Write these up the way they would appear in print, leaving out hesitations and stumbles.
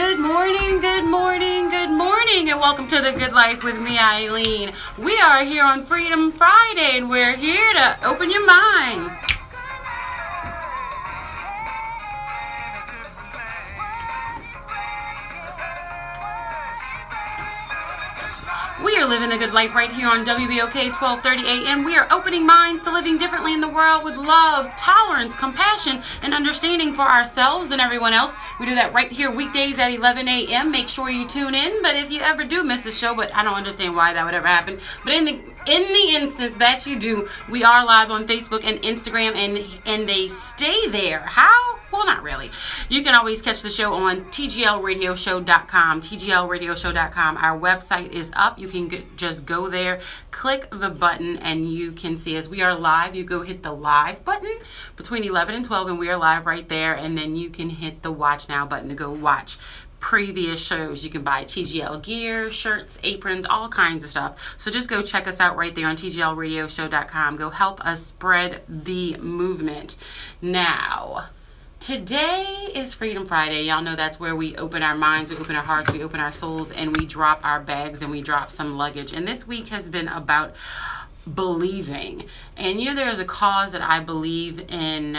Good morning, good morning, good morning, and welcome to The Good Life with me, Eileen. We are here on Freedom Friday, and we're here to open your mind. We are living the good life right here on WBOK 1230 AM. We are opening minds to living differently in the world with love, tolerance, compassion, and understanding for ourselves and everyone else. We do that right here weekdays at 11 a.m. Make sure you tune in. But if you ever do miss a show, but I don't understand why that would ever happen. But in the instance that you do, we are live on Facebook and Instagram, and they stay there. How? Well, not really. You can always catch the show on tglradioshow.com. tglradioshow.com. Our website is up. You can just go there, click the button, and you can see us. We are live. You go hit the live button between 11 and 12, and we are live right there. And then you can hit the watch now button to go watch previous shows. You can buy TGL gear, shirts, aprons, all kinds of stuff. So just go check us out right there on tglradioshow.com. Go help us spread the movement. Now, today is Freedom Friday. Y'all know that's where we open our minds, we open our hearts, we open our souls, and we drop our bags and we drop some luggage. And this week has been about believing. And there is a cause that I believe in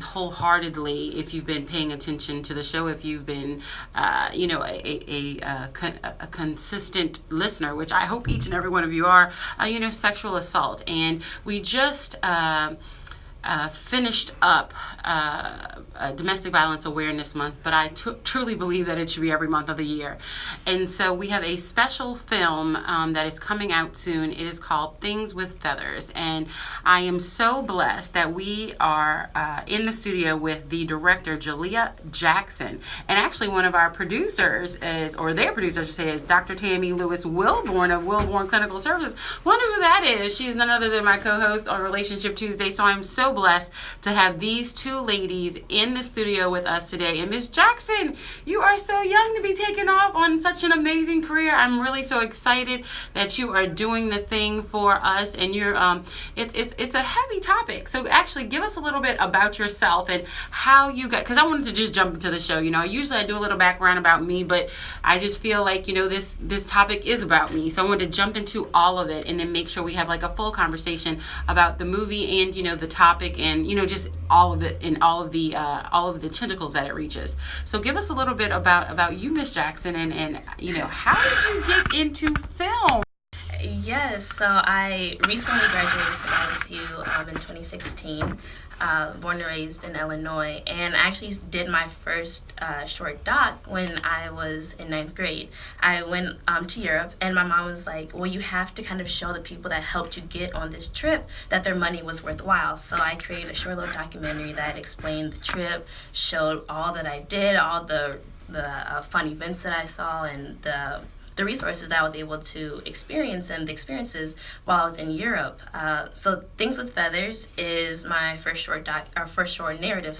wholeheartedly. If you've been paying attention to the show, if you've been a consistent listener, which I hope each and every one of you are, sexual assault. And we just finished up Domestic Violence Awareness Month, but I truly believe that it should be every month of the year. And so we have a special film that is coming out soon. It is called Things with Feathers. And I am so blessed that we are in the studio with the director, Jalea Jackson. And actually one of our producers is Dr. Tammy Lewis Wilborn of Wilborn Clinical Services. Wonder who that is. She's none other than my co-host on Relationship Tuesday. So I'm so blessed to have these two ladies in the studio with us today. And Miss Jackson, you are so young to be taking off on such an amazing career. I'm really so excited that you are doing the thing for us, and you're it's a heavy topic. So actually give us a little bit about yourself and how you got, because I wanted to just jump into the show. Usually I do a little background about me, but I just feel like this topic is about me. So I wanted to jump into all of it and then make sure we have like a full conversation about the movie and the topic and just all of it and all of the tentacles that it reaches. So give us a little bit about you, Miss Jackson, and how did you get into film? Yes, so I recently graduated from LSU in 2016, born and raised in Illinois, and I actually did my first short doc when I was in 9th grade. I went to Europe, and my mom was like, well, you have to kind of show the people that helped you get on this trip that their money was worthwhile. So I created a short little documentary that explained the trip, showed all that I did, all the fun events that I saw, and the resources that I was able to experience and the experiences while I was in Europe. So Things with Feathers is my first short narrative,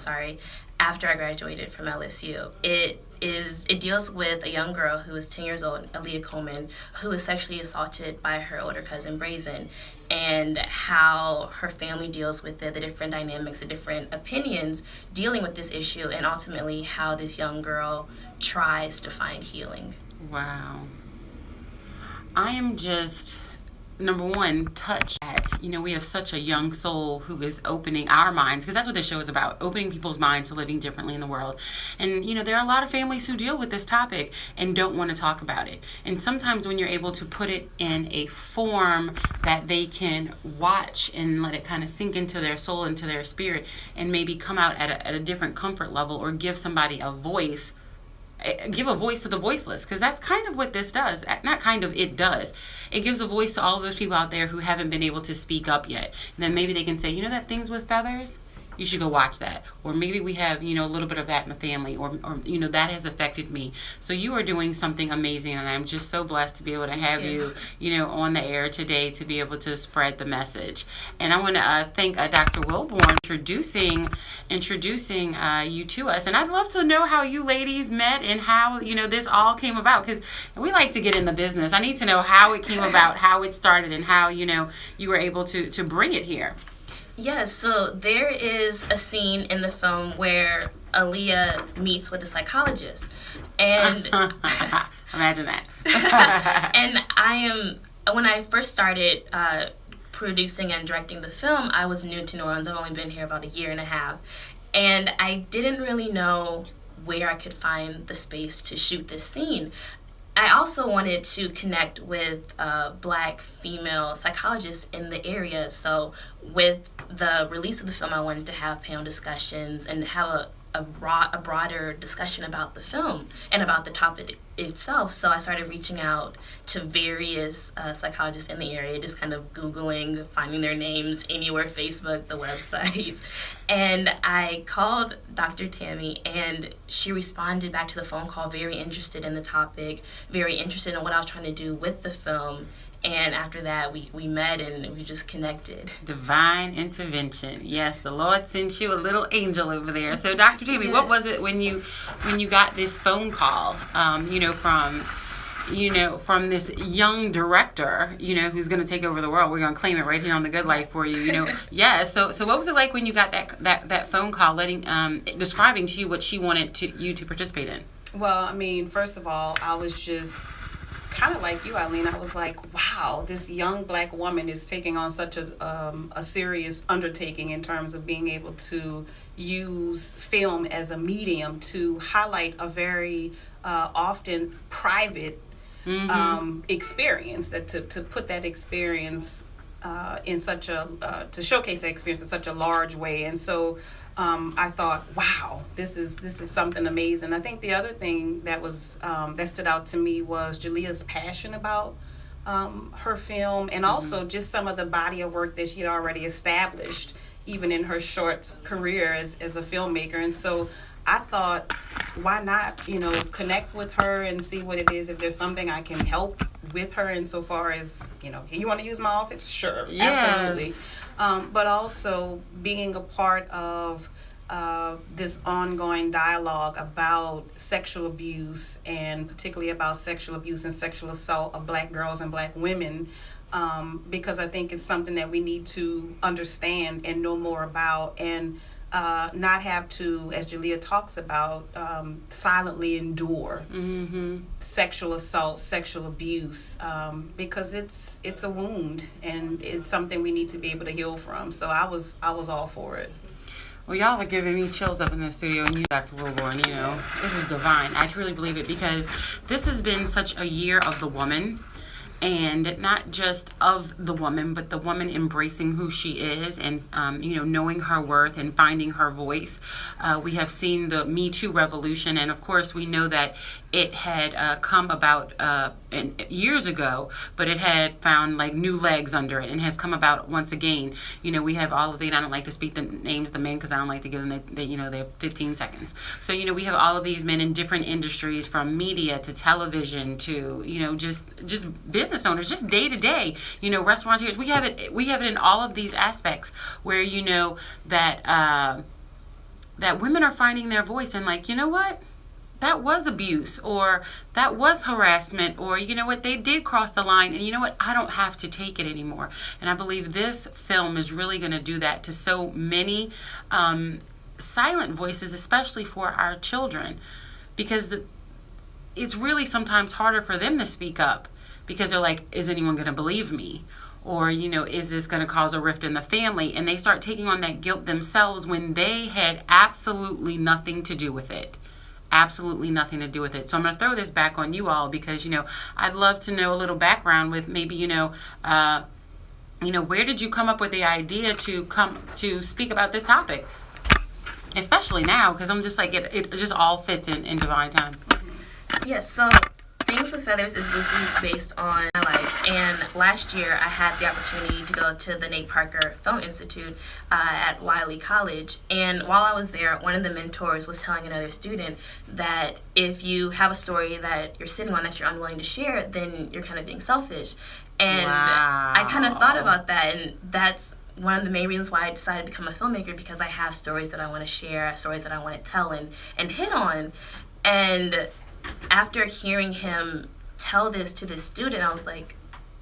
after I graduated from LSU. It deals with a young girl who is 10 years old, Aaliyah Coleman, who was sexually assaulted by her older cousin, Brazen, and how her family deals with it, the different dynamics, the different opinions dealing with this issue, and ultimately how this young girl tries to find healing. Wow. I am just, number one, touched at, we have such a young soul who is opening our minds, because that's what this show is about, opening people's minds to living differently in the world. And, there are a lot of families who deal with this topic and don't want to talk about it. And sometimes when you're able to put it in a form that they can watch and let it kind of sink into their soul, into their spirit, and maybe come out at a different comfort level, or give somebody a voice, give a voice to the voiceless, because that's kind of what this does. Not kind of, it does. It gives a voice to all of those people out there who haven't been able to speak up yet. And then maybe they can say, that Things with Feathers? You should go watch that. Or maybe we have, a little bit of that in the family, or that has affected me. So you are doing something amazing, and I'm just so blessed to be able to have you, on the air today to be able to spread the message. And I want to thank Dr. Wilborn introducing you to us. And I'd love to know how you ladies met and how, this all came about, because we like to get in the business. I need to know how it came about, how it started, and how, you were able to bring it here. Yes, so there is a scene in the film where Aaliyah meets with a psychologist. And imagine that. and when I first started producing and directing the film, I was new to New Orleans. I've only been here about a year and a half. And I didn't really know where I could find the space to shoot this scene. I also wanted to connect with Black female psychologists in the area. So with the release of the film, I wanted to have panel discussions and have a broader discussion about the film and about the topic itself. So I started reaching out to various psychologists in the area, just kind of Googling, finding their names anywhere, Facebook, the websites. And I called Dr. Tammy, and she responded back to the phone call very interested in the topic, very interested in what I was trying to do with the film. And after that, we met and we just connected. Divine intervention. Yes, the Lord sent you a little angel over there. So, Dr. Tammy, what was it when you got this phone call? From this young director, who's going to take over the world. We're going to claim it right here on The Good Life for you. Yeah. So what was it like when you got that phone call, describing to you what she wanted you to participate in? Well, I mean, first of all, I was just kind of like you, Eileen. I was like, wow, this young Black woman is taking on such a serious undertaking in terms of being able to use film as a medium to highlight a very often private experience, that to put that experience in such to showcase that experience in such a large way. And so I thought, wow, this is something amazing. I think the other thing that was that stood out to me was Jalea's passion about her film, and also just some of the body of work that she had already established, even in her short career as a filmmaker. And so I thought, why not, connect with her and see what it is, if there's something I can help with her insofar as, you want to use my office? Sure, yes. Absolutely. But also being a part of this ongoing dialogue about sexual abuse, and particularly about sexual abuse and sexual assault of Black girls and Black women, because I think it's something that we need to understand and know more about, and not have to, as Jalea talks about, silently endure sexual assault, sexual abuse, because it's a wound, and it's something we need to be able to heal from. So I was all for it. Well, y'all are giving me chills up in the studio, and you, Dr. Wilborn, this is divine. I truly believe it, because this has been such a year of the woman. And not just of the woman, but the woman embracing who she is, and knowing her worth and finding her voice. We have seen the Me Too revolution, and of course we know that it had come about years ago, but it had found new legs under it, and has come about once again. We have all of the, and I don't like to speak the names of the men because I don't like to give them their 15 seconds. So we have all of these men in different industries, from media to television to just business owners, just day to day, restaurateurs. We have it in all of these aspects where that women are finding their voice, and what, that was abuse, or that was harassment, or what, they did cross the line, and what, I don't have to take it anymore. And I believe this film is really going to do that to so many silent voices, especially for our children, because it's really sometimes harder for them to speak up, because they're like, is anyone going to believe me? Or, is this going to cause a rift in the family? And they start taking on that guilt themselves when they had absolutely nothing to do with it. Absolutely nothing to do with it. So I'm going to throw this back on you all, because, I'd love to know a little background with maybe, where did you come up with the idea to come to speak about this topic? Especially now, because I'm just like, it just all fits in divine time. Yes, so Things with Feathers is loosely based on my life, and last year I had the opportunity to go to the Nate Parker Film Institute at Wiley College, and while I was there, one of the mentors was telling another student that if you have a story that you're sitting on that you're unwilling to share, then you're kind of being selfish. And wow. I kind of thought about that, and that's one of the main reasons why I decided to become a filmmaker, because I have stories that I want to share, stories that I want to tell and hit on. And after hearing him tell this to this student, I was like,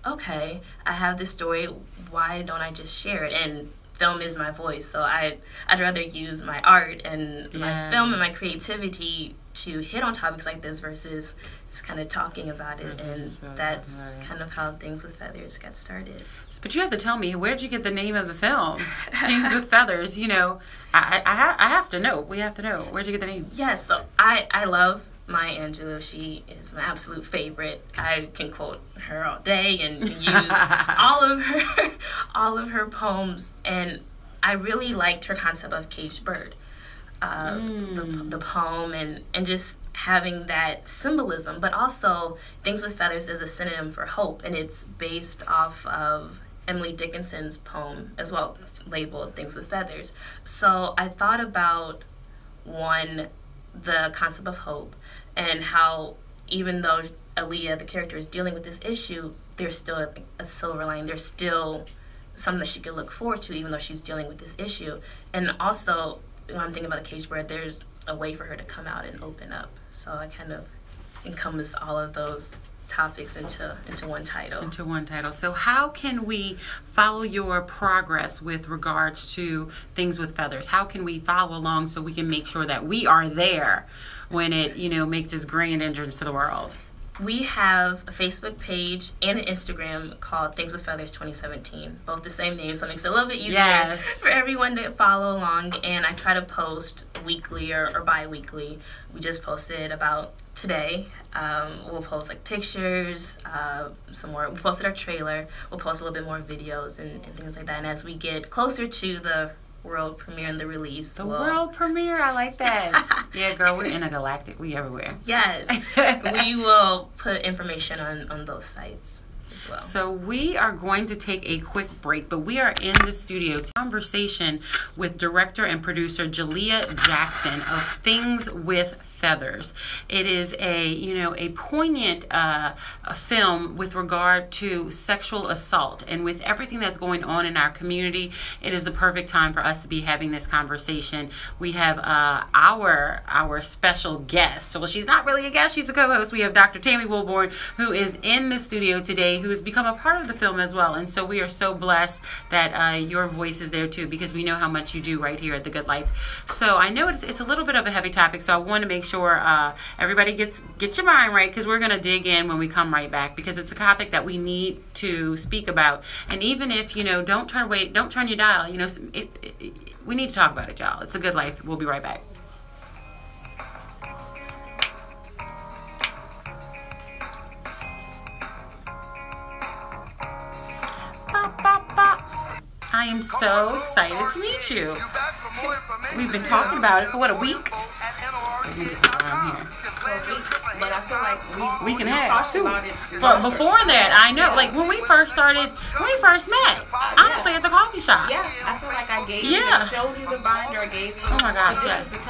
okay, I have this story, why don't I just share it? And film is my voice, so I'd rather use my art and my film and my creativity to hit on topics like this versus just kind of talking about it. And that's kind of how Things with Feathers got started. But you have to tell me, where did you get the name of the film, Things with Feathers? You know, I have to know. We have to know. Where'd you get the name? Yes, so I love Maya Angelou. She is my absolute favorite. I can quote her all day and use all of her poems. And I really liked her concept of caged bird, the poem, and just having that symbolism. But also, Things with Feathers is a synonym for hope, and it's based off of Emily Dickinson's poem as well, labeled Things with Feathers. So I thought about, one, the concept of hope, and how even though Aaliyah, the character, is dealing with this issue, there's still a silver lining. There's still something that she could look forward to, even though she's dealing with this issue. And also, when I'm thinking about a caged bird, there's a way for her to come out and open up. So I kind of encompass all of those topics into one title. Into one title. So how can we follow your progress with regards to Things with Feathers? How can we follow along so we can make sure that we are there when it, makes its grand entrance to the world? We have a Facebook page and an Instagram called Things with Feathers 2017. Both the same name, so it makes it a little bit easier for everyone to follow along. And I try to post weekly or bi-weekly. We just posted about today. We'll post like pictures, some more. We posted our trailer. We'll post a little bit more videos and things like that. And as we get closer to the world premiere and the release. World premiere, I like that. Yeah, girl, we're intergalactic. We everywhere. Yes. We will put information on those sites as well. So we are going to take a quick break, but we are in the studio conversation with director and producer Jalea Jackson of Things with Feathers. It is a poignant film with regard to sexual assault, and with everything that's going on in our community, it is the perfect time for us to be having this conversation. We have our special guest. Well, she's not really a guest; she's a co-host. We have Dr. Tammy Wilborn, who is in the studio today, who has become a part of the film as well. And so we are so blessed that your voice is there too, because we know how much you do right here at The Good Life. So I know it's a little bit of a heavy topic, so I want to make sure everybody get your mind right, because we're going to dig in when we come right back, because it's a topic that we need to speak about. And even if don't turn your dial, we need to talk about it, y'all. It's A Good Life. We'll be right back. I am so excited to meet you. We've been talking about it for a week? But I feel like we can have too. But before that, I know, like when we first met, honestly, at the coffee shop. Yeah, I feel like I gave you, showed you the binder, gave you. Oh my gosh, yes. This is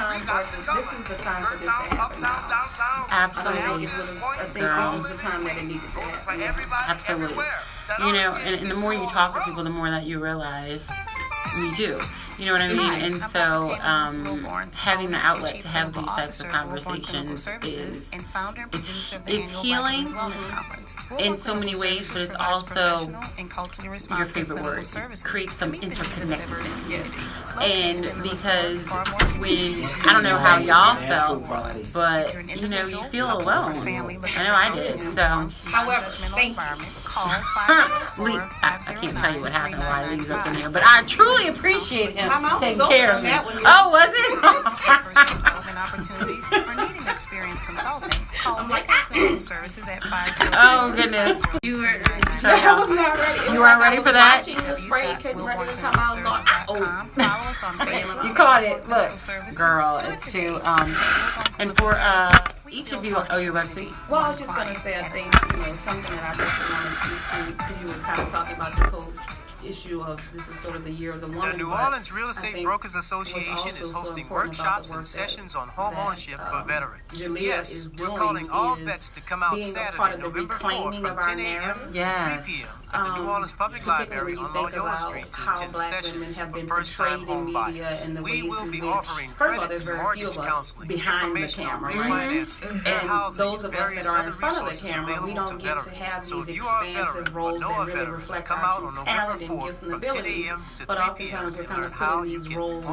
the time for this to happen now. Absolutely, I think this is the time that it needed to happen. Absolutely. And the more you talk to people, the more that you realize we do. You know what I mean? And so having the outlet to have these types of conversations is it's healing in so many ways, but it's also your favorite word. It creates some interconnectedness. And because I don't know how y'all felt, but you feel alone. I know I did. So however, I can't tell you what happened while I leave up in here, but I truly appreciate him taking care of me. Oh, was it? Opportunities or needing experienced consulting, call Clinical Services at 50. Oh goodness! You were You weren't ready for that? You caught it. Look, girl, it's too. And for each of you, you're about to see. Well, I was just gonna say, I think something that I definitely want to speak to. You were kind of talking about this whole issue of this is sort of the year of the woman. The New Orleans Real Estate Brokers Association is hosting workshops and sessions on home ownership for veterans. Yes, we're calling all vets to come out Saturday, November 4th from 10 a.m. to 3 p.m. at the New Orleans Public Library on Loyola Street to attend sessions for first-time home buyers. We will be offering credit and mortgage counseling, information on refinancing, fair housing, and various other resources available to veterans. So if you are a veteran or know a veteran, come out on November gifts and abilities, but oftentimes we're kind of put in these roles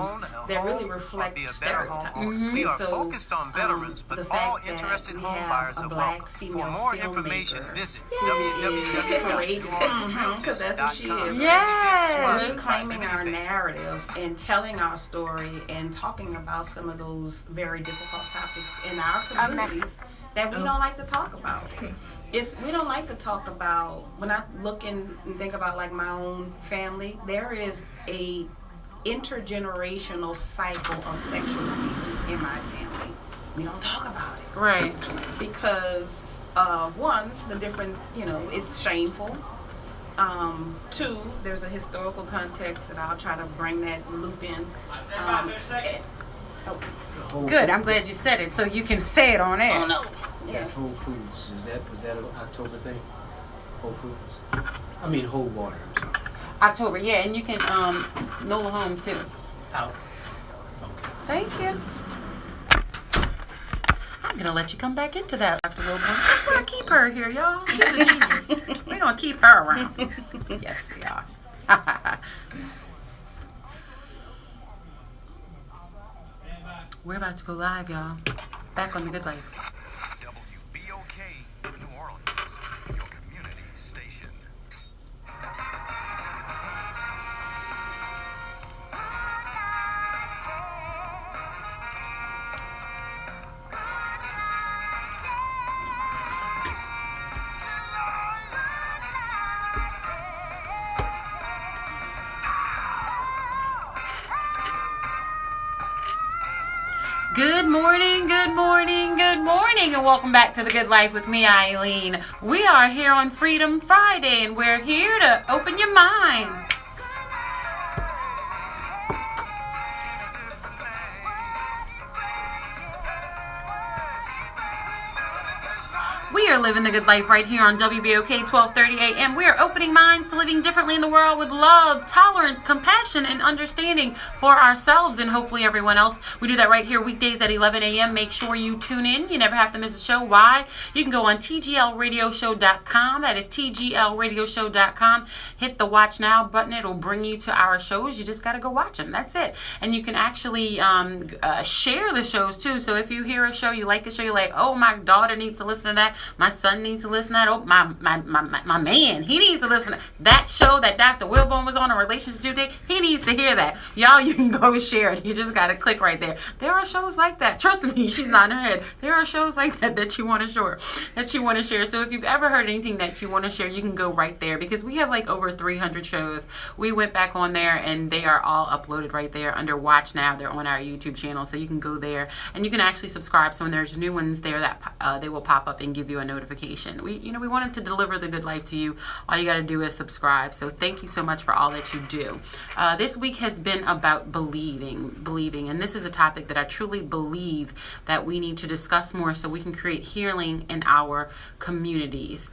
that really reflect stereotypes. We are focused on veterans, but all interested home buyers are welcome. For more information, visit www.realtors.com. Yes, reclaiming our narrative and telling our story and talking about some of those very difficult topics in our communities that we don't like to talk about. We don't like to talk about, when I look and think about like my own family, there is a intergenerational cycle of sexual abuse in my family. We don't talk about it. Right. Because one, the different, it's shameful. Two, there's a historical context that I'll try to bring that loop in. Good, I'm glad you said it so you can say it on air. Oh no. Yeah. Whole Foods, is that an October thing? Whole Foods? I mean Whole Water, I'm sorry. October, yeah, and you can Nola Holmes too. Out. Okay. Thank you. I'm gonna let you come back into that, Dr. Wilborn. We're gonna keep her here, y'all. She's a genius. We're gonna keep her around. Yes, we are. We're about to go live, y'all. Back on The Good Life. WBOK, New Orleans, your community station. Good morning, good morning, good morning, and welcome back to The Good Life with me, Eileen. We are here on Freedom Friday, and we're here to open your mind. We are living the good life right here on WBOK 1230 AM. We are opening minds to living differently in the world with love, tolerance, compassion, and understanding for ourselves and hopefully everyone else. We do that right here weekdays at 11 a.m. Make sure you tune in. You never have to miss a show. Why? You can go on tglradioshow.com. That is tglradioshow.com. Hit the watch now button. It'll bring you to our shows. You just got to go watch them. That's it. And you can actually share the shows too. So if you hear a show, you like a show, you're like, oh, my daughter needs to listen to that. My son needs to listen to that. Oh, my man, he needs to listen to that show that Dr. Wilborn was on, a relationship today. He needs to hear that. Y'all, you can go share it. You just got to click right there. There are shows like that. Trust me, she's nodding her head. There are shows like that you want to share. So if you've ever heard anything that you want to share, you can go right there because we have like over 300 shows. We went back on there and they are all uploaded right there under Watch Now. They're on our YouTube channel, so you can go there and you can actually subscribe. So when there's new ones there, that they will pop up and give you a notification. We wanted to deliver the good life to you. All you got to do is subscribe. So thank you so much for all that you do. This week has been about believing, and this is a topic that I truly believe that we need to discuss more so we can create healing in our communities.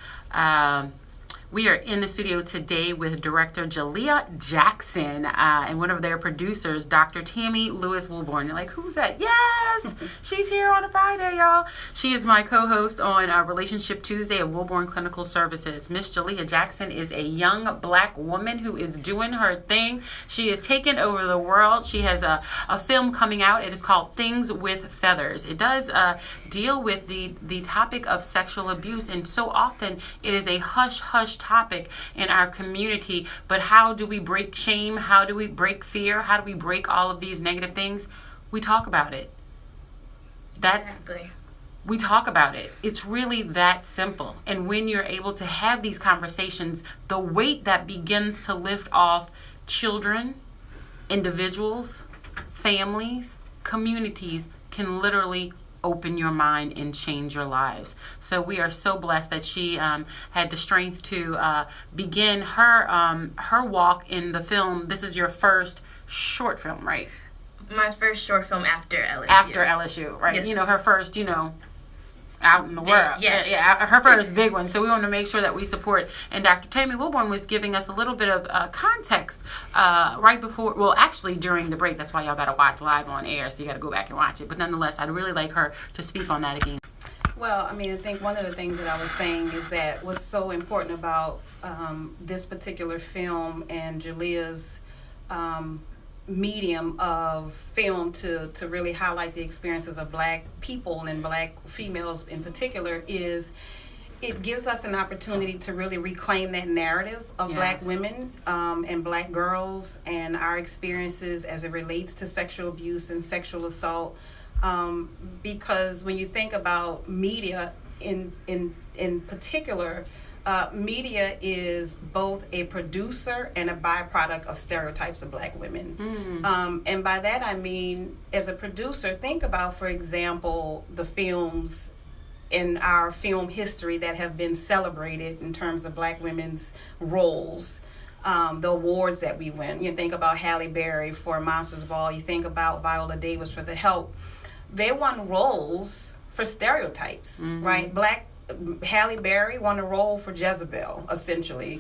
We are in the studio today with director Jalea Jackson and one of their producers, Dr. Tammy Lewis Wilborn. You're like, who's that? Yes, she's here on a Friday, y'all. She is my co-host on Relationship Tuesday at Wilborn Clinical Services. Miss Jalea Jackson is a young black woman who is doing her thing. She is taking over the world. She has a film coming out. It is called Things with Feathers. It does deal with the topic of sexual abuse, and so often it is a hush-hush topic in our community. But how do we break shame? How do we break fear? How do we break all of these negative things? We talk about it. Exactly. We talk about it. It's really that simple. And when you're able to have these conversations, the weight that begins to lift off children, individuals, families, communities can literally open your mind and change your lives. So we are so blessed that she had the strength to begin her walk in the film. This is your first short film, right? My first short film after LSU. After LSU, right? Yes. Her first, out in the world. Yes. Yeah, her first big one. So we want to make sure that we support. And Dr. Tammy Wilborn was giving us a little bit of context right before, actually during the break. That's why y'all got to watch live on air, so you got to go back and watch it. But nonetheless, I'd really like her to speak on that again. Well, I think one of the things that I was saying is that what's so important about this particular film and Jalea's medium of film to really highlight the experiences of Black people and Black females in particular is it gives us an opportunity to really reclaim that narrative of Black women and Black girls and our experiences as it relates to sexual abuse and sexual assault. Because when you think about media in particular, media is both a producer and a byproduct of stereotypes of Black women. And by that I mean, as a producer, think about, for example, the films in our film history that have been celebrated in terms of Black women's roles. The awards that we win. You think about Halle Berry for Monsters Ball. You think about Viola Davis for The Help. They won roles for stereotypes, right? Halle Berry won a role for Jezebel, essentially.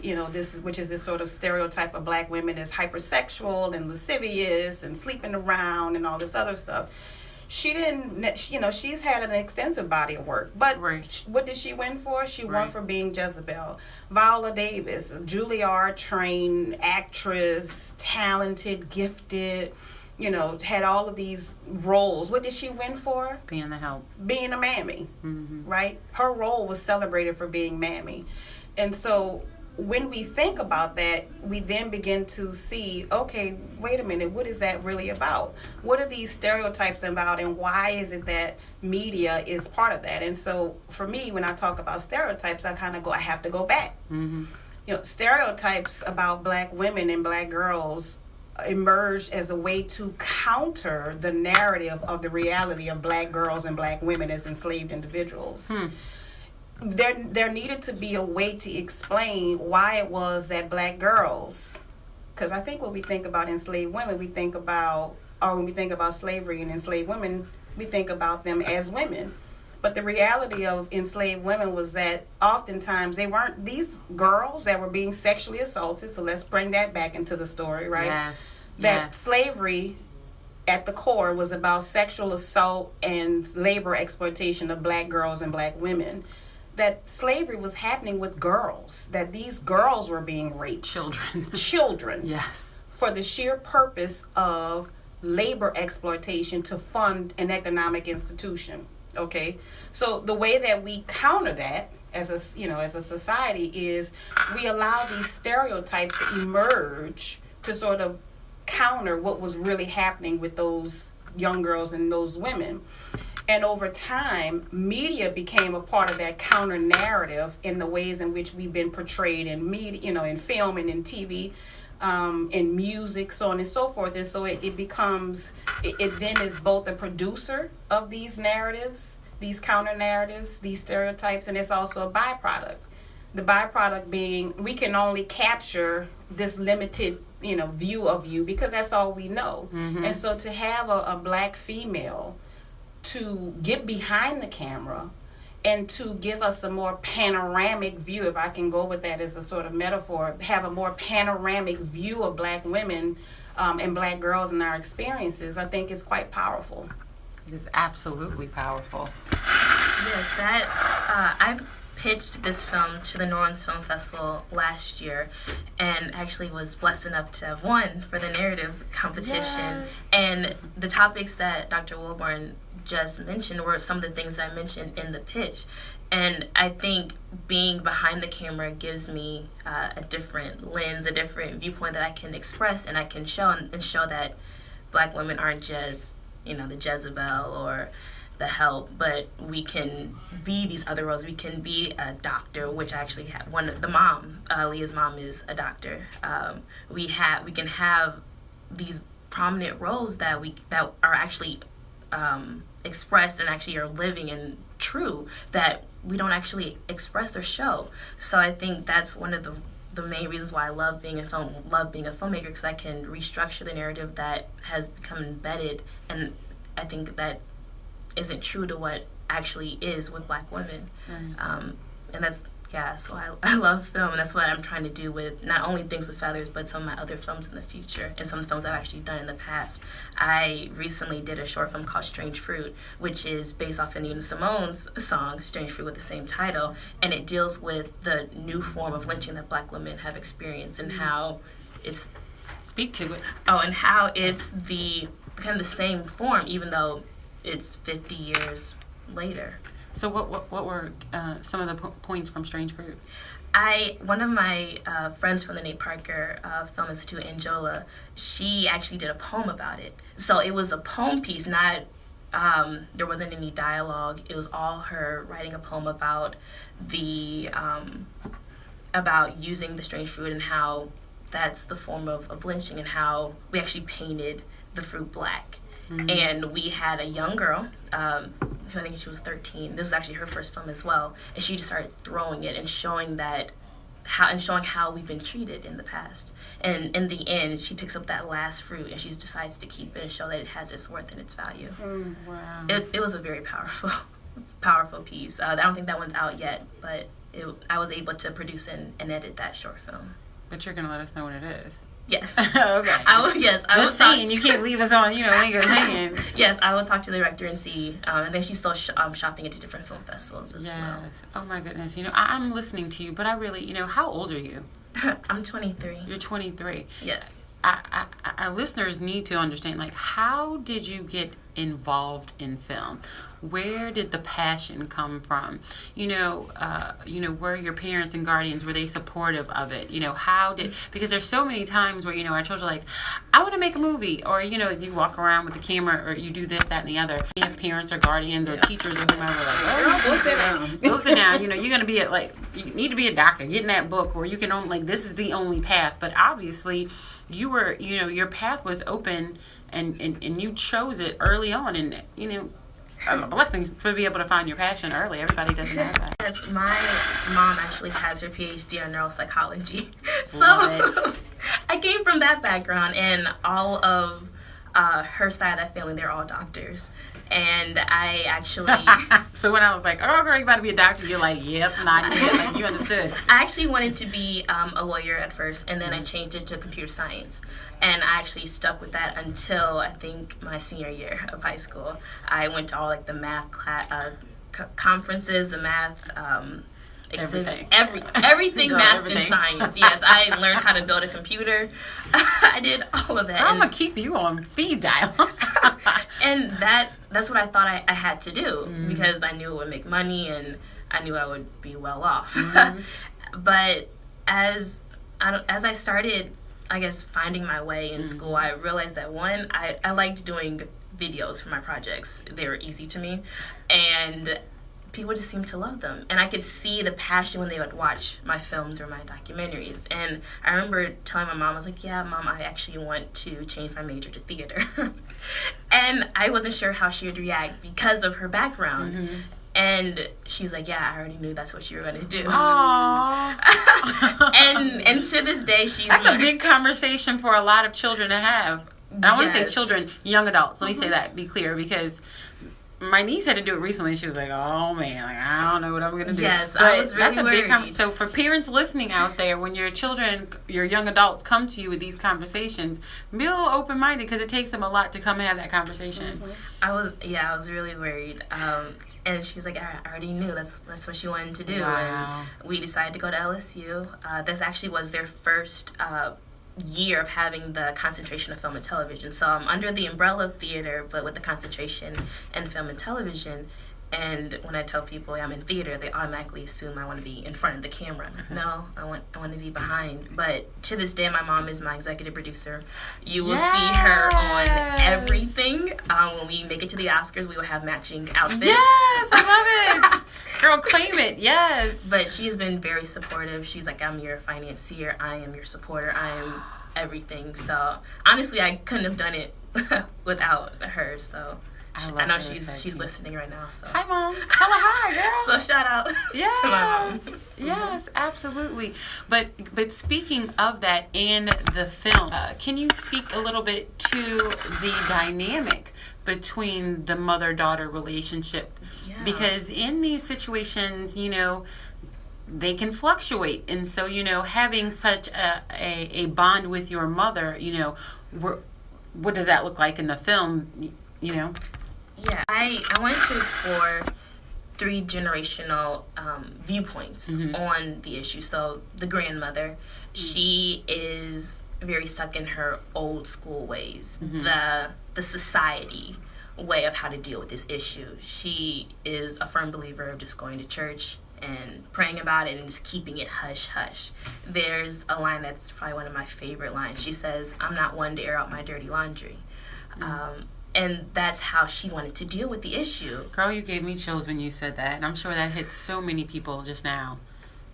Which is this sort of stereotype of Black women as hypersexual and lascivious and sleeping around and all this other stuff. She didn't, she's had an extensive body of work, but what did she win for? She won for being Jezebel. Viola Davis, a Juilliard-trained actress, talented, gifted, had all of these roles. What did she win for? Being the Help. Being a mammy, right? Her role was celebrated for being mammy. And so when we think about that, we then begin to see, okay, wait a minute, what is that really about? What are these stereotypes about, and why is it that media is part of that? And so for me, when I talk about stereotypes, I have to go back. Stereotypes about Black women and Black girls emerged as a way to counter the narrative of the reality of Black girls and Black women as enslaved individuals. There needed to be a way to explain why it was that Black girls, because I think when we think about enslaved women, when we think about slavery and enslaved women, we think about them as women. But the reality of enslaved women was that oftentimes they weren't these girls that were being sexually assaulted. So let's bring that back into the story, right? Yes. That slavery at the core was about sexual assault and labor exploitation of Black girls and Black women. That slavery was happening with girls, that these girls were being raped. Children. Yes. For the sheer purpose of labor exploitation to fund an economic institution. Okay? So the way that we counter that as a society is we allow these stereotypes to emerge to sort of counter what was really happening with those young girls and those women. And over time, media became a part of that counter narrative in the ways in which we've been portrayed in media, in film and in TV, in music, so on and so forth. And so it then is both a producer of these narratives, these counter narratives, these stereotypes, and it's also a byproduct. The byproduct being we can only capture this limited, view of you because that's all we know. And so to have a Black female to get behind the camera and to give us a more panoramic view, if I can go with that as a sort of metaphor, have a more panoramic view of Black women and Black girls and our experiences, I think is quite powerful. It is absolutely powerful. Yes, I pitched this film to the New Orleans Film Festival last year and actually was blessed enough to have won for the narrative competition. Yes. And the topics that Dr. Wilborn just mentioned were some of the things I mentioned in the pitch. And I think being behind the camera gives me a different lens, a different viewpoint that I can express and I can show that Black women aren't just, the Jezebel or the Help, but we can be these other roles. We can be a doctor, which I actually have the mom, Leah's mom is a doctor. We can have these prominent roles that are actually expressed and actually are living and true that we don't actually express or show. So I think that's one of the main reasons why I love being a filmmaker, because I can restructure the narrative that has become embedded, and I think that isn't true to what actually is with Black women. And that's Yeah, so I love film, and that's what I'm trying to do with not only Things with Feathers, but some of my other films in the future, and some of the films I've actually done in the past. I recently did a short film called Strange Fruit, which is based off of Nina Simone's song, Strange Fruit, with the same title, and it deals with the new form of lynching that Black women have experienced and how it's... Speak to it. Oh, and how it's the kind of the same form, even though it's 50 years later. So what were some of the points from Strange Fruit? One of my friends from the Nate Parker Film Institute, Angela, she actually did a poem about it. So it was a poem piece, not there wasn't any dialogue. It was all her writing a poem about the about using the strange fruit and how that's the form of lynching, and how we actually painted the fruit black. Mm-hmm. And we had a young girl, who I think she was 13. This was actually her first film as well. And she just started throwing it and showing how we've been treated in the past. And in the end, she picks up that last fruit and she decides to keep it and show that it has its worth and its value. Wow. It was a very powerful piece. I don't think that one's out yet, but I was able to produce and edit that short film. But you're going to let us know what it is. Yes. Okay. Just saying, you can't leave us on, hanging. Yes, I will talk to the director and see. And then she's still shopping into different film festivals as well. Yes. Oh my goodness. I'm listening to you, but I really, how old are you? I'm 23. You're 23. Yes. Our listeners need to understand, how did you get involved in film? Where did the passion come from? Were your parents and guardians, were they supportive of it? Because there's so many times where, our children are like, I want to make a movie, or, you walk around with the camera, or you do this, that, and the other. You have parents or guardians or teachers or whomever, go sit down. Go sit down. You're going to be you need to be a doctor, get in that book, or you can only, this is the only path. But obviously, you were, your path was open, and you chose it early on, and a blessing to be able to find your passion early. Everybody doesn't have that. Yes, my mom actually has her PhD in neuropsychology, so I came from that background, and all of her side of that family, they're all doctors. And I actually... So when I was like, oh, girl, you about to be a doctor, you're like, yep, not yet. You understood. I actually wanted to be a lawyer at first, and then I changed it to computer science. And I actually stuck with that until, I think, my senior year of high school. I went to all, the math conferences, the math... everything. Everything Girl, math everything. and science. Yes, I learned how to build a computer. I did all of that. I'm going to keep you on speed dial. And that's what I thought I had to do, because I knew it would make money and I knew I would be well off. But as I started, I guess, finding my way in school, I realized that, one, I liked doing videos for my projects. They were easy to me. And people just seemed to love them. And I could see the passion when they would watch my films or my documentaries. And I remember telling my mom, I was like, yeah, Mom, I actually want to change my major to theater. And I wasn't sure how she would react because of her background. And she was like, yeah, I already knew that's what you were going to do. Aww. and to this day, That's a big conversation for a lot of children to have. And I want to say children, young adults. Let me say that, be clear, because... my niece had to do it recently, and she was like, oh, man, I don't know what I'm going to do. Yes, but I was really worried. So for parents listening out there, when your children, your young adults come to you with these conversations, be a little open-minded, because it takes them a lot to come have that conversation. I was really worried. And she's like, I already knew that's what she wanted to do. Wow. And we decided to go to LSU. This actually was their first year of having the concentration of film and television. So I'm under the umbrella of theater, but with the concentration in film and television. And when I tell people I'm in theater, they automatically assume I want to be in front of the camera. I'm like, no, I want to be behind. But to this day, my mom is my executive producer. You will see her on everything. When we make it to the Oscars, we will have matching outfits. Yes, I love it. Girl, claim it. Yes. But she's been very supportive. She's like, I'm your financier. I am your supporter. I am everything. So honestly, I couldn't have done it without her. So I know she's listening right now. So hi, Mom. Tell her hi, girl. So shout out to my mom. Yes, absolutely. But speaking of that in the film, can you speak a little bit to the dynamic between the mother-daughter relationship? Yeah. Because in these situations, they can fluctuate. And so, having such a bond with your mother, what does that look like in the film, Yeah, I wanted to explore 3 generational viewpoints on the issue. So the grandmother, she is very stuck in her old school ways, the society way of how to deal with this issue. She is a firm believer of just going to church and praying about it and just keeping it hush hush. There's a line that's probably one of my favorite lines. She says, "I'm not one to air out my dirty laundry." And that's how she wanted to deal with the issue. Girl, you gave me chills when you said that, and I'm sure that hit so many people just now.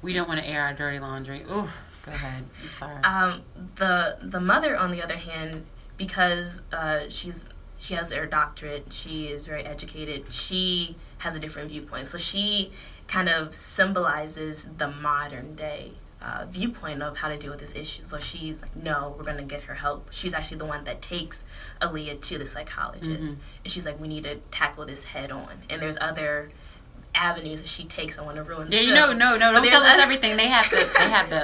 We don't want to air our dirty laundry. Ooh, go ahead. I'm sorry. The mother, on the other hand, because she has her doctorate, she is very educated, she has a different viewpoint. So she kind of symbolizes the modern day viewpoint of how to deal with this issue. So she's like, no, we're going to get her help. She's actually the one that takes Aaliyah to the psychologist. And she's like, we need to tackle this head on. And there's other avenues that she takes. I want to ruin the film. No, don't tell us everything. They have to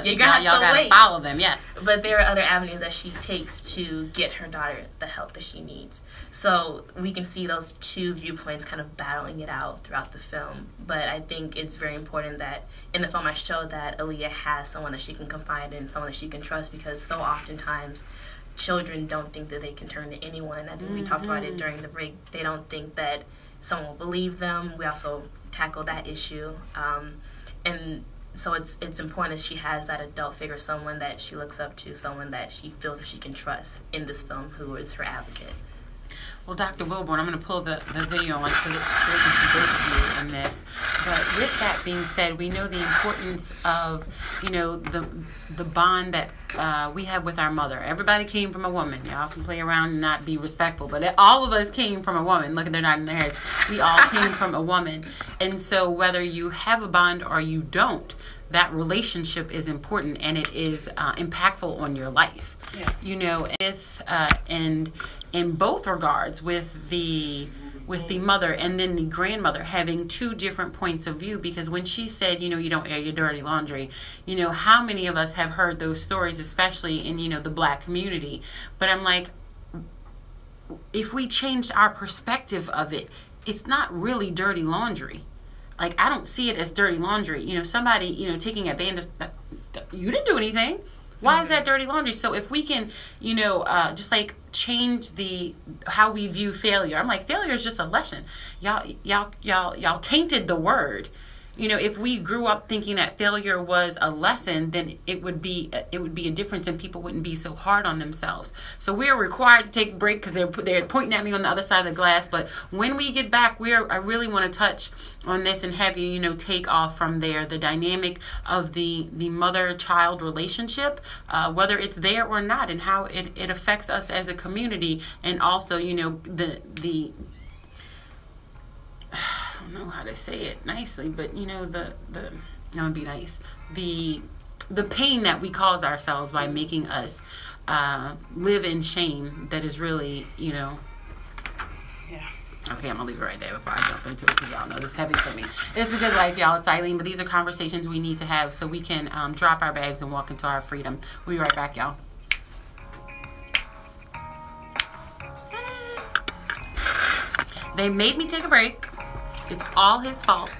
You're gonna y'all got to follow them, yes. But there are other avenues that she takes to get her daughter the help that she needs. So we can see those 2 viewpoints kind of battling it out throughout the film. But I think it's very important that in the film I show that Aaliyah has someone that she can confide in, someone that she can trust, because so oftentimes children don't think that they can turn to anyone. I think we talked about it during the break. They don't think that someone will believe them. We also tackle that issue. And so it's important that she has that adult figure, someone that she looks up to, someone that she feels that she can trust in this film, who is her advocate. Well, Dr. Wilborn, I'm going to pull the video on so that we can see both of you in this. But with that being said, we know the importance of, the bond that we have with our mother. Everybody came from a woman. Y'all can play around and not be respectful, but all of us came from a woman. Look, they're not in their heads. We all came from a woman. And so whether you have a bond or you don't, that relationship is important, and it is impactful on your life. Yeah. And in both regards, with the mother and then the grandmother having 2 different points of view, because when she said, you don't air your dirty laundry, how many of us have heard those stories, especially in, the Black community? But I'm like, if we changed our perspective of it, it's not really dirty laundry. Like, I don't see it as dirty laundry. Somebody, taking advantage, you didn't do anything. Why is that dirty laundry? So if we can, just like change how we view failure. I'm like, failure is just a lesson. Y'all tainted the word. If we grew up thinking that failure was a lesson, then it would be a difference, and people wouldn't be so hard on themselves. So we're required to take a break because they're pointing at me on the other side of the glass. But when we get back, I really want to touch on this and have you, take off from there, the dynamic of the mother-child relationship, whether it's there or not, and how it affects us as a community, and also, the I don't know how to say it nicely, but I'm gonna be nice. The pain that we cause ourselves by making us live in shame, that is really, Yeah. Okay, I'm gonna leave it right there before I jump into it, because y'all know this is heavy for me. This is a good life, y'all. It's Eileen, but these are conversations we need to have so we can drop our bags and walk into our freedom. We'll be right back, y'all. They made me take a break. It's all his fault.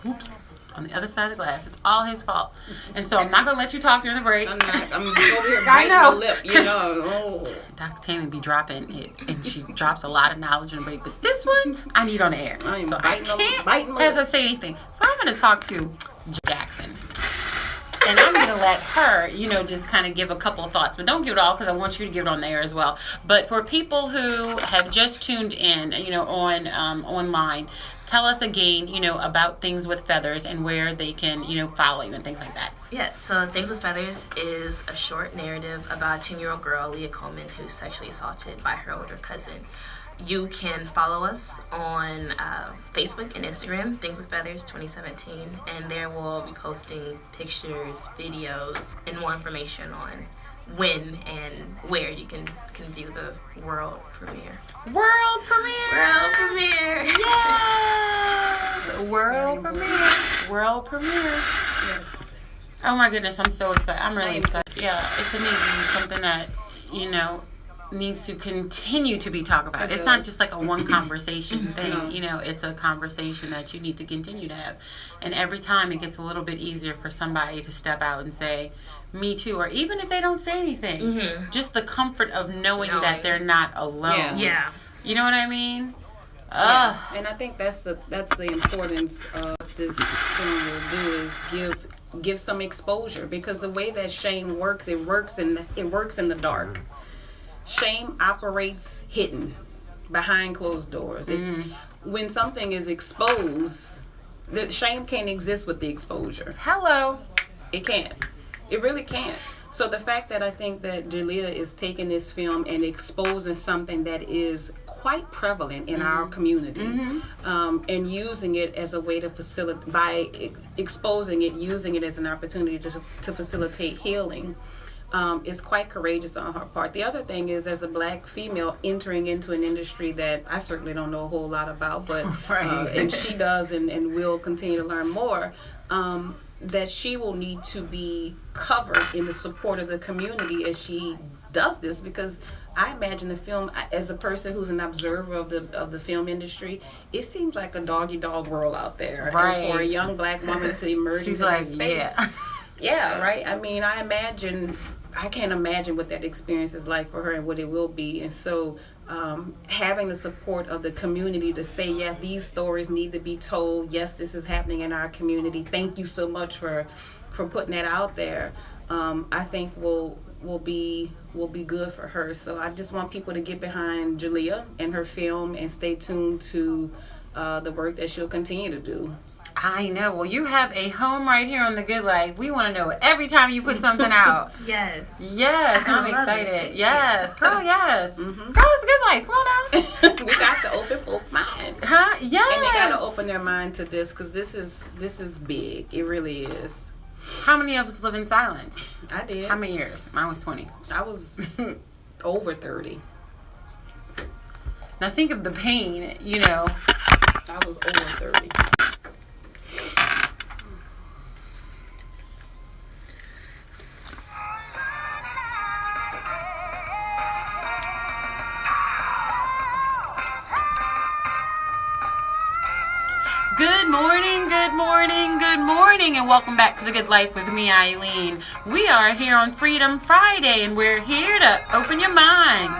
Oops. On the other side of the glass. It's all his fault. And so I'm not going to let you talk during the break. I'm over here biting my lip, Oh. Dr. Tammy be dropping it, and she drops a lot of knowledge in the break. But this one, I need on the air. So I can't have her say anything. So I'm going to talk to Jackson. And I'm going to let her, just kind of give a couple of thoughts. But don't give it all, because I want you to give it on the air as well. But for people who have just tuned in, on online, tell us again, about Things with Feathers and where they can, follow you and things like that. Yeah, so Things with Feathers is a short narrative about a 10-year-old girl, Leah Coleman, who's sexually assaulted by her older cousin. You can follow us on Facebook and Instagram, Things with Feathers 2017, and there we'll be posting pictures, videos, and more information on when and where you can view the world premiere. World premiere! World premiere! Yes! World premiere! world premiere. Yes. Oh my goodness, I'm so excited. I'm really excited. Yeah, it's amazing. It's something that, needs to continue to be talked about. It's not just like a one conversation thing. No. It's a conversation that you need to continue to have. And every time it gets a little bit easier for somebody to step out and say, me too. Or even if they don't say anything, just the comfort of knowing that they're not alone. Yeah. You know what I mean? Yeah. And I think that's the importance of this film will do is give some exposure, because the way that shame works, it works in the dark. Shame operates hidden, behind closed doors. When something is exposed, the shame can't exist with the exposure. Hello. It can't. It really can't. So the fact that I think that Jalea is taking this film and exposing something that is quite prevalent in our community, and using it as a way to facilitate, by exposing it, using it as an opportunity to facilitate healing, is quite courageous on her part. The other thing is, as a black female entering into an industry that I certainly don't know a whole lot about, but and she does and will continue to learn more, that she will need to be covered in the support of the community as she does this, because I imagine the film, as a person who's an observer of the film industry, it seems like a dog-eat-dog world out there. Right. And for a young black woman to emerge into that space. Yeah, right. I mean, I can't imagine what that experience is like for her and what it will be. And so having the support of the community to say, yeah, these stories need to be told. Yes, this is happening in our community. Thank you so much for putting that out there. I think will be good for her. So I just want people to get behind Jalea and her film and stay tuned to the work that she'll continue to do. I know. Well, you have a home right here on The Good Life. We want to know every time you put something out. Yes. Yes, I'm excited. Yes. Girl, yes. Girl, it's Good Life. Come on now. We got to open folk mind. Huh? Yes. And they got to open their mind to this, because this is big. It really is. How many of us live in silence? I did. How many years? Mine was 20. I was over 30. Now think of the pain, I was over 30. Good morning, and welcome back to The Good Life with me, Eileen. We are here on Freedom Friday, and we're here to open your mind.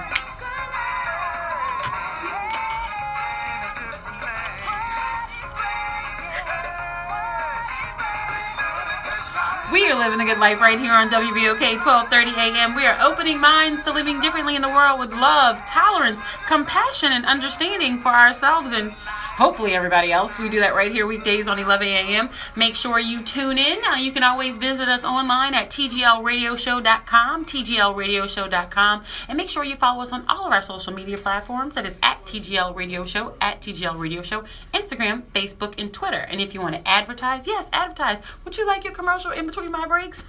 We are living the good life right here on WBOK 1230 AM. We are opening minds to living differently in the world with love, tolerance, compassion, and understanding for ourselves and hopefully everybody else. We do that right here weekdays on 11 a.m. Make sure you tune in. You can always visit us online at tglradioshow.com, tglradioshow.com, and make sure you follow us on all of our social media platforms. That is at TGL Radio Show, at TGL Radio Show, Instagram, Facebook, and Twitter. And if you want to advertise, yes, advertise. Would you like your commercial in between my breaks?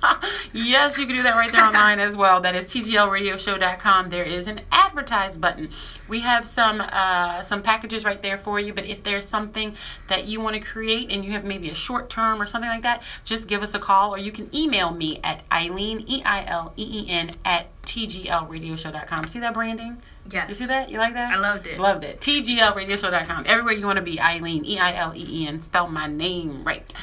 Yes, you can do that right there online as well. That is tglradioshow.com. There is an advertise button. We have some packages right there for you, but if there's something that you want to create and you have maybe a short term or something like that, just give us a call, or you can email me at Eileen, EILEEN, at tglradioshow.com. See that branding? Yes. You see that? You like that? I loved it. Loved it. tglradioshow.com. Everywhere you want to be, Eileen, EILEEN. Spell my name right.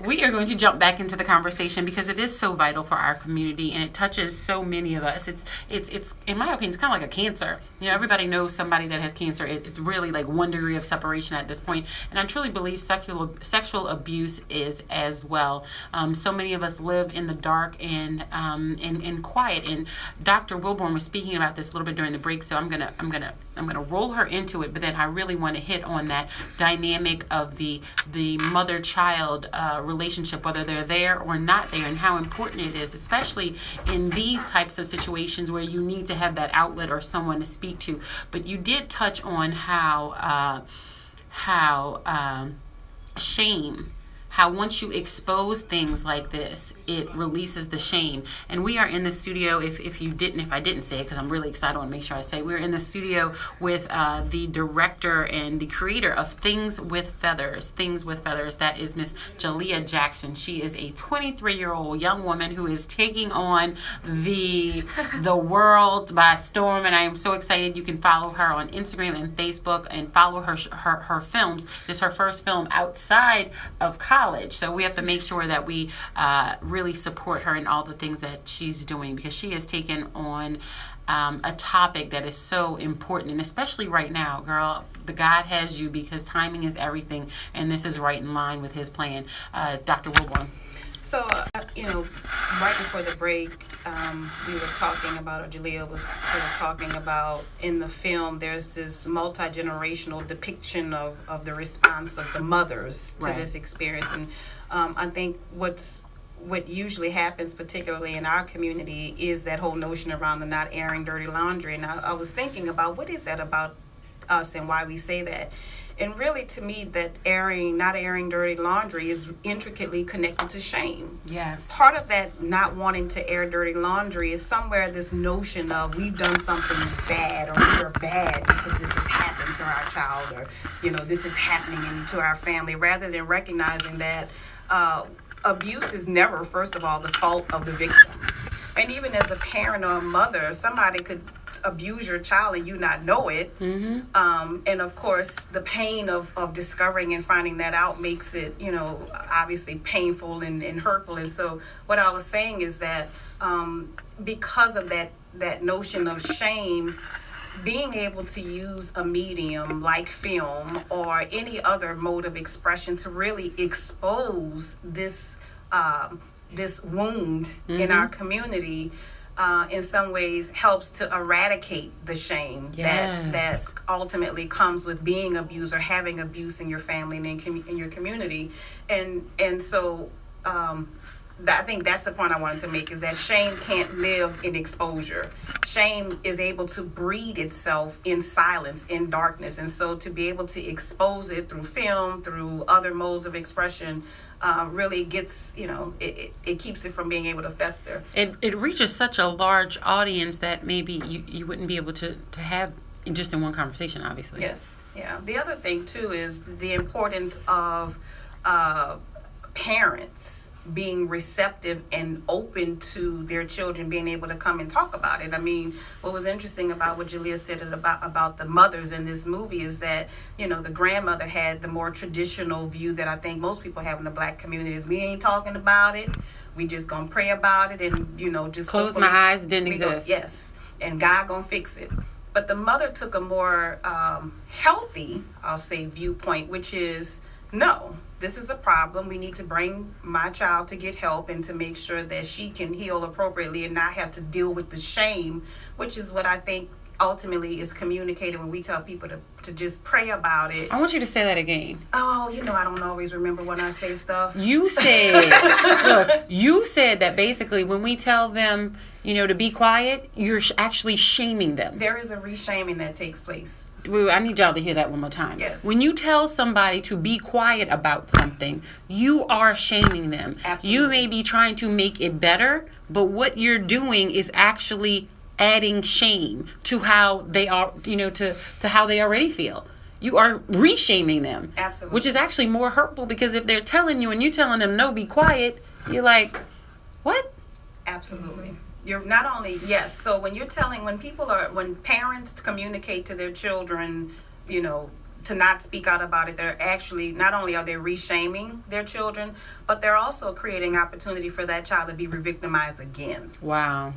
We are going to jump back into the conversation because it is so vital for our community and it touches so many of us. It's in my opinion, it's kind of like a cancer. Everybody knows somebody that has cancer. It's really like 1 degree of separation at this point. And I truly believe sexual abuse is as well. So many of us live in the dark and quiet. And Dr. Wilborn was speaking about this a little bit during the break. So I'm gonna roll her into it, but then I really want to hit on that dynamic of the mother-child relationship, whether they're there or not there, and how important it is, especially in these types of situations where you need to have that outlet or someone to speak to. But you did touch on how how once you expose things like this, it releases the shame. And we are in the studio, if I didn't say it, because I'm really excited, I want to make sure I say, we're in the studio with the director and the creator of Things with Feathers. Things with Feathers, that is Miss Jalea Jackson. She is a 23-year-old young woman who is taking on the world by storm, and I am so excited. You can follow her on Instagram and Facebook and follow her films. This is her first film outside of college, so we have to make sure that we really support her in all the things that she's doing, because she has taken on a topic that is so important, and especially right now, girl, the God has you, because timing is everything, and this is right in line with his plan. Dr. Wilborn. So, right before the break, we were talking about, or Jalea was sort of talking about, in the film, there's this multi-generational depiction of the response of the mothers to this experience. And I think what usually happens, particularly in our community, is that whole notion around the not airing dirty laundry. And I was thinking about, what is that about us and why we say that? And really, to me, that not airing dirty laundry is intricately connected to shame. Yes. Part of that not wanting to air dirty laundry is somewhere this notion of we've done something bad, or we are bad because this has happened to our child, or, this is happening to our family, rather than recognizing that abuse is never, first of all, the fault of the victim. And even as a parent or a mother, somebody could abuse your child and you not know it. Mm-hmm. And of course, the pain of discovering and finding that out makes it, obviously painful and hurtful. And so what I was saying is that because of that notion of shame, being able to use a medium like film or any other mode of expression to really expose this wound in our community, in some ways helps to eradicate the shame that ultimately comes with being abused or having abuse in your family and in your community. And so I think that's the point I wanted to make, is that shame can't live in exposure. Shame is able to breed itself in silence, in darkness. And so to be able to expose it through film, through other modes of expression, really gets, it keeps it from being able to fester. It reaches such a large audience that maybe you wouldn't be able to have just in one conversation, obviously. Yes, yeah. The other thing, too, is the importance of parents being receptive and open to their children being able to come and talk about it. I mean, what was interesting about what Jalea said about the mothers in this movie is that, the grandmother had the more traditional view that I think most people have in the Black community, is we ain't talking about it. We just gonna pray about it and, just close my eyes, didn't exist. Yes, and God gonna fix it. But the mother took a more healthy, I'll say, viewpoint, which is, no, this is a problem. We need to bring my child to get help and to make sure that she can heal appropriately and not have to deal with the shame, which is what I think ultimately is communicated when we tell people to just pray about it. I want you to say that again. Oh, I don't always remember when I say stuff. You said, you said that basically when we tell them, to be quiet, you're actually shaming them. There is a reshaming that takes place. I need y'all to hear that one more time. Yes. When you tell somebody to be quiet about something, you are shaming them. Absolutely. You may be trying to make it better, but what you're doing is actually adding shame to how they are, to how they already feel. You are reshaming them. Absolutely. Which is actually more hurtful, because if they're telling you and you're telling them, no, be quiet, you're like, what? Absolutely. You're not only, yes, so when when parents communicate to their children, to not speak out about it, they're actually, not only are they reshaming their children, but they're also creating opportunity for that child to be re-victimized again. Wow.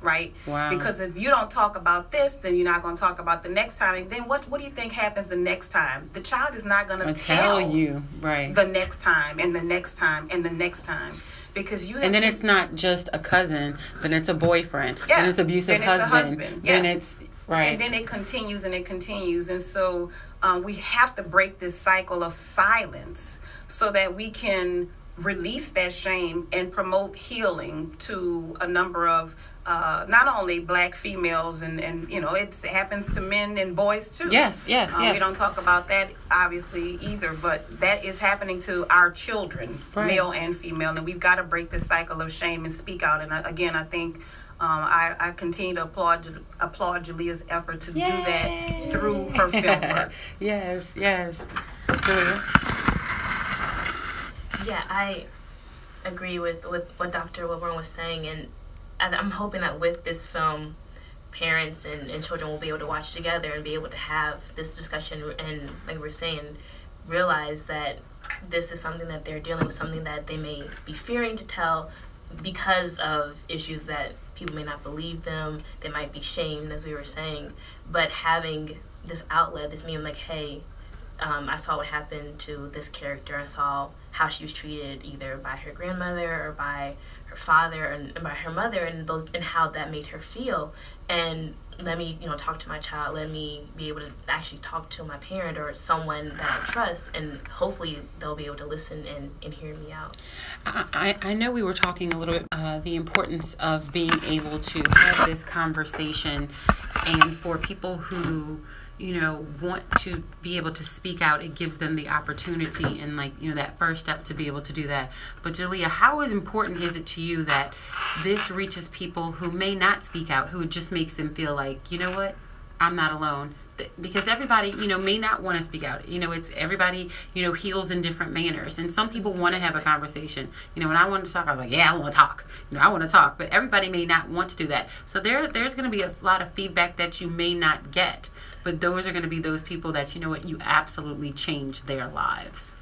Right? Wow. Because if you don't talk about this, then you're not going to talk about the next time. And then what do you think happens the next time? The child is not going to tell you, right, the next time and the next time and the next time. Because you have and then it's not just a cousin, then it's a boyfriend, then it's abusive husband, then it's right, and then it continues and it continues. And so we have to break this cycle of silence so that we can release that shame and promote healing to a number of not only Black females and it happens to men and boys too. Yes. We don't talk about that obviously either, but that is happening to our children, right. Male and female, and we've got to break this cycle of shame and speak out. And again, I think I continue to applaud Jalea's effort to do that through her film work. Yes, Jalea. Yeah, I agree with what Dr. Wilburn was saying, and I'm hoping that with this film, parents and children will be able to watch together and be able to have this discussion and, like we were saying, realize that this is something that they're dealing with, something that they may be fearing to tell because of issues that people may not believe them, they might be shamed, as we were saying, but having this outlet, this medium, like, hey, I saw what happened to this character. I saw how she was treated either by her grandmother or by her father and by her mother, and how that made her feel. And let me, talk to my child. Let me be able to actually talk to my parent or someone that I trust, and hopefully they'll be able to listen and hear me out. I know we were talking a little bit the importance of being able to have this conversation, and for people who want to be able to speak out, it gives them the opportunity and that first step to be able to do that. But Jalea, how important is it to you that this reaches people who may not speak out, who it just makes them feel like, you know what, I'm not alone? Because everybody, may not want to speak out. It's everybody, heals in different manners. And some people want to have a conversation. When I wanted to talk, I was like, yeah, I want to talk. I want to talk. But everybody may not want to do that. So there's going to be a lot of feedback that you may not get. But those are going to be those people that, you absolutely change their lives.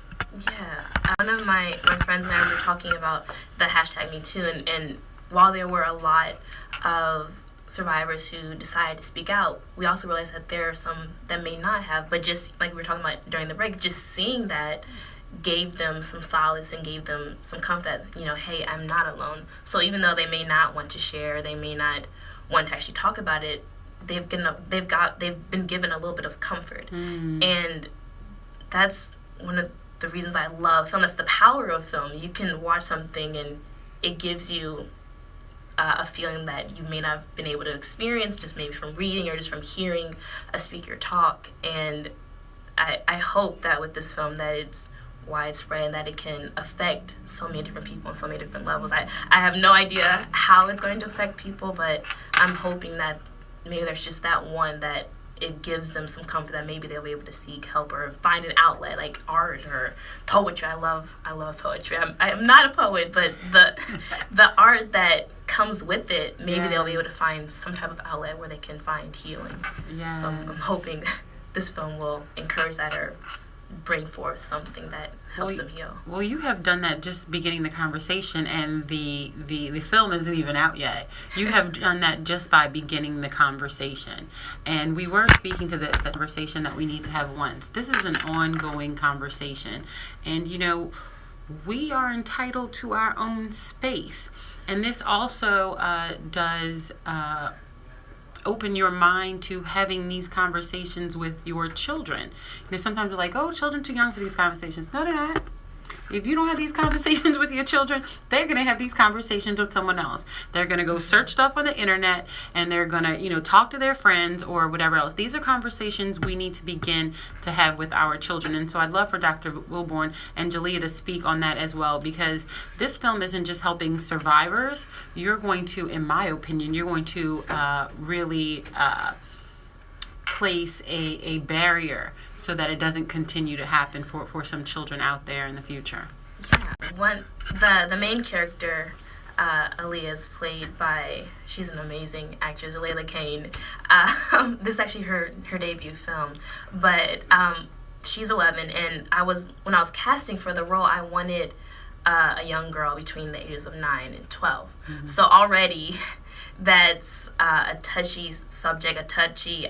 Yeah. One of my friends and I were talking about the hashtag #MeToo. And while there were a lot of survivors who decided to speak out, we also realized that there are some that may not have. But just like we were talking about during the break, just seeing that gave them some solace and gave them some comfort that, hey, I'm not alone. So even though they may not want to share, they may not want to actually talk about it, they've been given a little bit of comfort. And that's one of the reasons I love film. That's the power of film. You can watch something and it gives you a feeling that you may not have been able to experience just maybe from reading or just from hearing a speaker talk. And I hope that with this film that it's widespread and that it can affect so many different people on so many different levels. I have no idea how it's going to affect people, but I'm hoping that maybe there's just that one that it gives them some comfort that maybe they'll be able to seek help or find an outlet like art or poetry. I love poetry. I'm not a poet, but the art that comes with it, maybe they'll be able to find some type of outlet where they can find healing. Yeah. So I'm hoping this film will encourage that or bring forth something that helps them heal. Well, you have done that just beginning the conversation, and the film isn't even out yet. You have done that just by beginning the conversation. And we were speaking to the conversation that we need to have once. This is an ongoing conversation. And, we are entitled to our own space. And this also does open your mind to having these conversations with your children. Sometimes we're like, oh, children too young for these conversations. No, they're not. If you don't have these conversations with your children, they're going to have these conversations with someone else. They're going to go search stuff on the internet, and they're going to, talk to their friends or whatever else. These are conversations we need to begin to have with our children. And so I'd love for Dr. Wilburn and Jalea to speak on that as well, because this film isn't just helping survivors. You're going to, in my opinion, you're going to really place a barrier so that it doesn't continue to happen for some children out there in the future. Yeah, the main character, Aaliyah, is played by, she's an amazing actress, Layla Kane. This is actually her debut film, but she's 11, and when I was casting for the role, I wanted a young girl between the ages of 9 and 12. Mm-hmm. So already that's a touchy subject, a touchy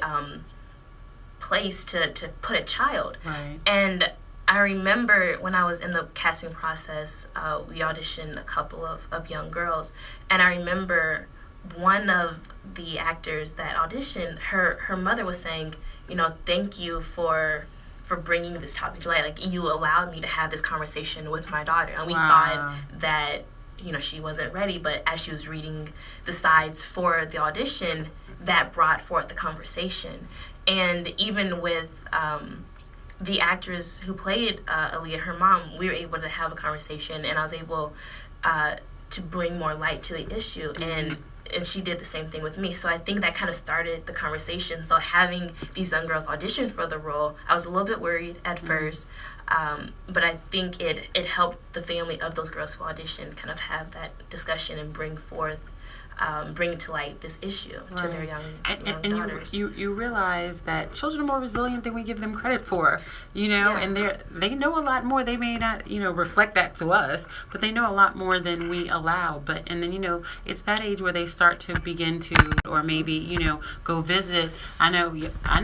place to put a child. Right. And I remember when I was in the casting process, we auditioned a couple of young girls, and I remember one of the actors that auditioned, her mother was saying, thank you for for bringing this topic to light. Like, you allowed me to have this conversation with my daughter. And we thought that, you know, she wasn't ready, but as she was reading the sides for the audition, that brought forth the conversation. And even with the actress who played Aaliyah, her mom, we were able to have a conversation, and I was able to bring more light to the issue. And she did the same thing with me. So I think that kind of started the conversation. So having these young girls audition for the role, I was a little bit worried at first, but I think it helped the family of those girls who auditioned kind of have that discussion and bring to light this issue to their young daughters. You realize that children are more resilient than we give them credit for, you know, and they know a lot more. They may not, you know, reflect that to us, but they know a lot more than we allow. And then, you know, it's that age where they start to begin to, or maybe, you know, go visit. I know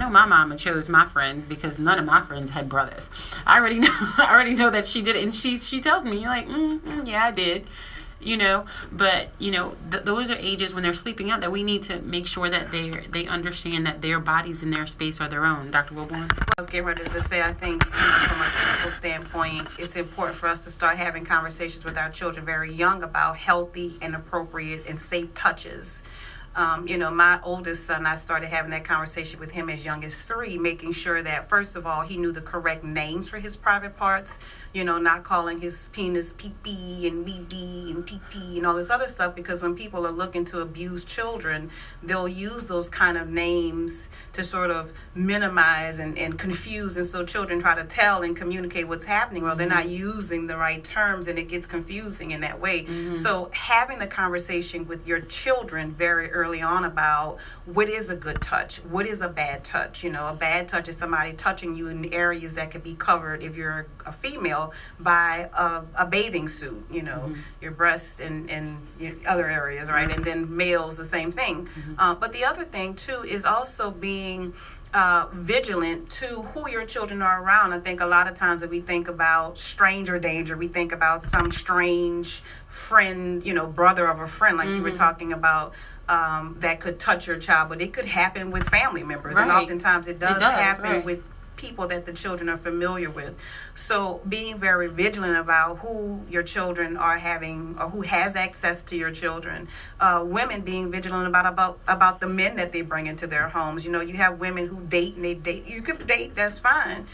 my mama chose my friends because none of my friends had brothers. I already know that she did it, and she tells me, like, yeah, I did. You know, but, you know, those are ages when they're sleeping out that we need to make sure that they understand that their bodies and their space are their own. Dr. Wilborn? I was getting ready to say, I think, you know, from a clinical standpoint, it's important for us to start having conversations with our children very young about healthy and appropriate and safe touches. You know, my oldest son, I started having that conversation with him as young as 3, making sure that, first of all, he knew the correct names for his private parts, you know, not calling his penis pee-pee and BB and TT and all this other stuff, because when people are looking to abuse children, they'll use those kind of names to sort of minimize and confuse, and so children try to tell and communicate what's happening. Well, they're not using the right terms, and it gets confusing in that way. So having the conversation with your children very early on about what is a good touch, what is a bad touch. You know, a bad touch is somebody touching you in areas that could be covered, if you're a female, by a bathing suit, you know, your breasts and your other areas, right? And then males, the same thing. But the other thing too is also being vigilant to who your children are around. I think a lot of times that we think about stranger danger, we think about some strange friend, you know, brother of a friend, like you were talking about, that could touch your child, but it could happen with family members. And oftentimes it does happen with people that the children are familiar with. So being very vigilant about who your children are having, or who has access to your children. Women being vigilant about the men that they bring into their homes. You know, you have women who date, and they date. You could date, that's fine.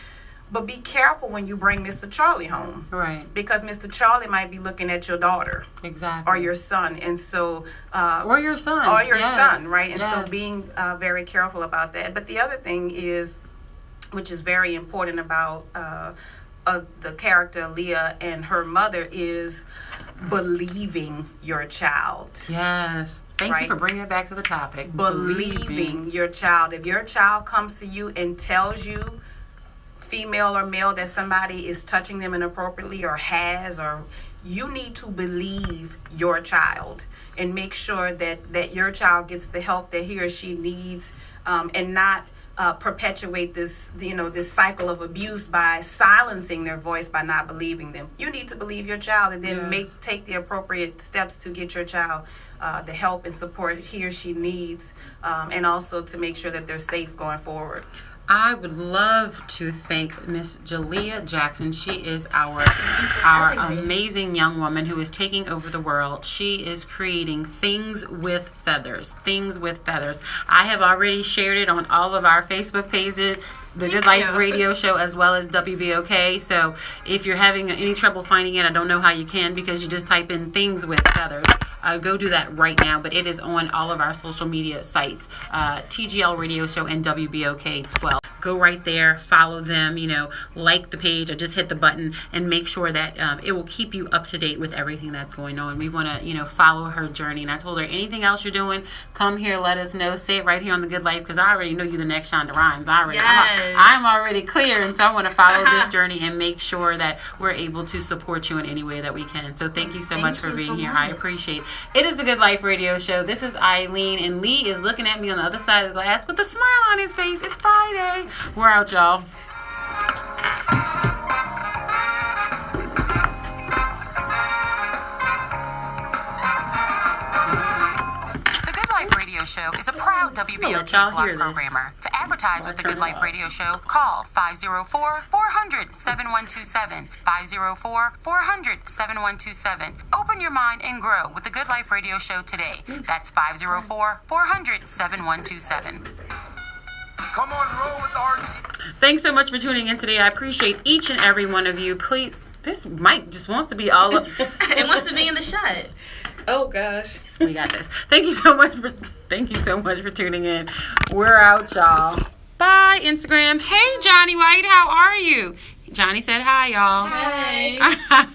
But be careful when you bring Mr. Charlie home. Right. Because Mr. Charlie might be looking at your daughter. Exactly. Or your son. And so... or your son. Or your son, right? And so being very careful about that. But the other thing is, which is very important about the character Aaliyah and her mother, is believing your child. Yes. Thank you for bringing it back to the topic. Believing your child. If your child comes to you and tells you, female or male, that somebody is touching them inappropriately or you need to believe your child and make sure that your child gets the help that he or she needs, and not perpetuate this, you know, this cycle of abuse by silencing their voice, by not believing them. You need to believe your child, and then take the appropriate steps to get your child the help and support he or she needs, and also to make sure that they're safe going forward. I would love to thank Miss Jalea Jackson. She is our amazing young woman who is taking over the world. She is creating Things with Feathers. Things with Feathers. I have already shared it on all of our Facebook pages, the Good Life Radio Show, as well as WBOK. So if you're having any trouble finding it, I don't know how you can, because you just type in Things with Feathers. Go do that right now. But it is on all of our social media sites, TGL Radio Show and WBOK 12. Go right there, follow them, you know, like the page, or just hit the button, and make sure that it will keep you up to date with everything that's going on. We want to, you know, follow her journey. And I told her, anything else you're doing, come here, let us know. Say it right here on The Good Life, because I already know you the next Shonda Rhimes. I'm already clear, and so I want to follow this journey and make sure that we're able to support you in any way that we can. So thank you so much for being here. I appreciate it. It is The Good Life Radio Show. This is Eileen, and Lee is looking at me on the other side of the glass with a smile on his face. It's Friday. We're out, y'all. The Good Life Radio Show is a proud WBOK blog programmer. To advertise advertise with the Good Life Radio Show, call 504-400-7127. 504-400-7127. Open your mind and grow with the Good Life Radio Show today. That's 504-400-7127. Come on, roll with RG. Thanks so much for tuning in today. I appreciate each and every one of you. Please, this mic just wants to be all up. It wants to be in the shot. Oh gosh. We got this. Thank you so much for tuning in. We're out, y'all. Bye, Instagram. Hey, Johnny White, how are you? Johnny said hi, y'all. Hi.